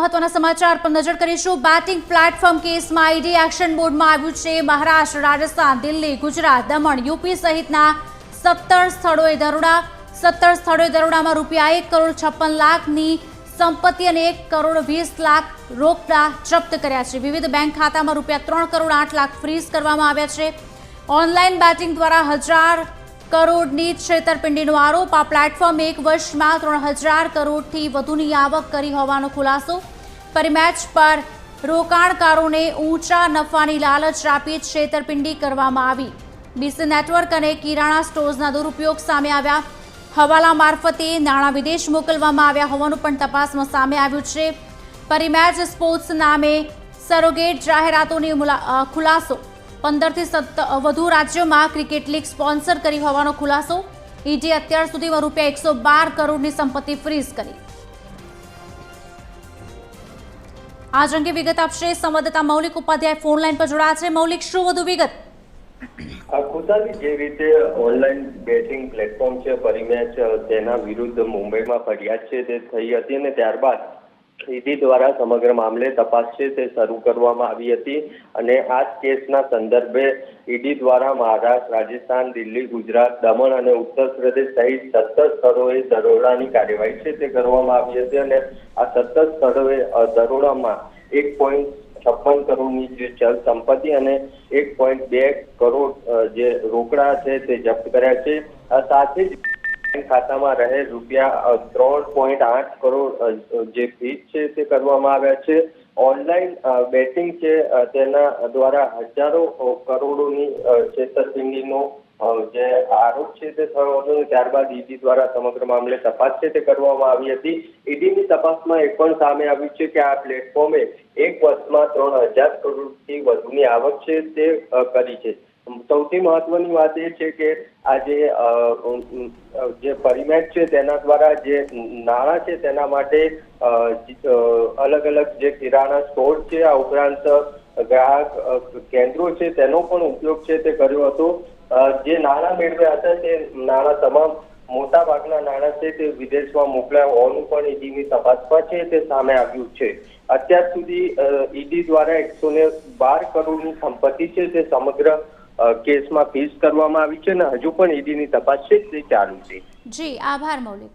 મહત્વના સમાચાર પર નજર કરીશું। બેટિંગ પ્લેટફોર્મ કેસમાં ઈડી એક્શન મોડમાં આવ્યું છે। મહારાષ્ટ્ર, રાજસ્થાન, દિલ્હી, ગુજરાત, દમણ, યુપી સહિતના 17 સ્થળોએ દરોડામાં રૂપિયા 1,56,00,000ની સંપત્તિ અને 1,20,00,000 રોકડા જપ્ત કર્યા છે। વિવિધ બેંક ખાતામાં રૂપિયા 3,08,00,000 ફ્રીઝ કરવામાં આવ્યા છે। ઓનલાઈન બેટિંગ દ્વારા 1,000 કરોડની છેતરપિંડીનો આરોપ। આ પ્લેટફોર્મે એક વર્ષમાં 3,000 કરોડથી વધુની આવક કરી હોવાનો ખુલાસો। પરિમેચ પર રોકાણકારોને ઊંચા નફાની લાલચ આપી છેતરપિંડી કરવામાં આવી। બીસી નેટવર્ક અને કિરાણા સ્ટોર્સના દુરુપયોગ સામે આવ્યા। હવાલા મારફતે નાણાં વિદેશ મોકલવામાં આવ્યા હોવાનું પણ તપાસમાં સામે આવ્યું છે। પરિમેચ સ્પોર્ટ્સ નામે સરોગેટ જાહેરાતોની ખુલાસો। 15થી વધુ રાજ્યોમાં ક્રિકેટ લીગ સ્પોન્સર કરી હોવાનો ખુલાસો। ઈડી અત્યાર સુધીમાં રૂપિયા 112 કરોડની સંપત્તિ ફ્રીઝ કરી। આજ અંગે વિગત આપશે સંવાદદાતા મૌલિક ઉપાધ્યાય ફોન લાઈન પર જોડાયા છે। મૌલિક, શું વધુ વિગત? ખુશાલી, જે રીતે ઓનલાઈન બેટિંગ પ્લેટફોર્મ છે પરિમેચ, તેના વિરુદ્ધ મુંબઈમાં ફરિયાદ છે તે થઈ હતી અને ત્યારબાદ ઈડી દ્વારા સમગ્ર મામલે તપાસ છે તે શરૂ કરવામાં આવી હતી અને આ જ કેસના સંદર્ભે ઈડી દ્વારા મહારાષ્ટ્ર, રાજસ્થાન, દિલ્હી, ગુજરાત, દમણ અને ઉત્તર પ્રદેશ સહિત 17 સ્થળોએ દરોડાની કાર્યવાહી છે તે કરવામાં આવી હતી અને આ 17 સ્થળોએ દરોડામાં 1.56 કરોડની જે ચલ સંપત્તિ અને 1.2 કરોડ જે રોકડા છે તે જપ્ત કર્યા છે। સાથે જ ખાતામાં રહેલ રૂપિયા 3.8 કરોડ જે ફીસ છે તે કરવામાં આવ્યા છે। ઓનલાઈન બેટિંગ છે તેના દ્વારા હજારો કરોડોની છેતરપિંડીનો જે આરોપ છે તે થયો હતો। ત્યારબાદ ઈડી દ્વારા સમગ્ર મામલે તપાસ છે તે કરવામાં આવી હતી। ઈડીની તપાસમાં એ પણ સામે આવ્યું છે કે આ પ્લેટફોર્મે એક વર્ષમાં 3,000 કરોડથી વધુની આવક છે તે કરી છે। સૌથી મહત્વની વાત એ છે કે આ જે પરિમેચ છે તેના દ્વારા જે નાણાં છે તેના માટે અલગ અલગ જે કિરાણા સ્ટોર છે, આ ઉપરાંત ગ્રાહક કેન્દ્રો છે તેનો પણ ઉપયોગ છે તે કર્યો હતો। જે નાણાં મેળવ્યા હતા તે નાણાં તમામ મોટા ભાગના નાણાં છે તે વિદેશમાં મોકલ્યા હોવાનું પણ ઈડીની તપાસમાં છે તે સામે આવ્યું છે। અત્યાર સુધી ઈડી દ્વારા 112 કરોડની સંપત્તિ છે તે સમગ્ર કેસમાં ફ્રીઝ કરવામાં આવી છે અને હજુ પણ ઈડીની તપાસ છે તે ચાલુ છે। જી, આભાર મૌલિક।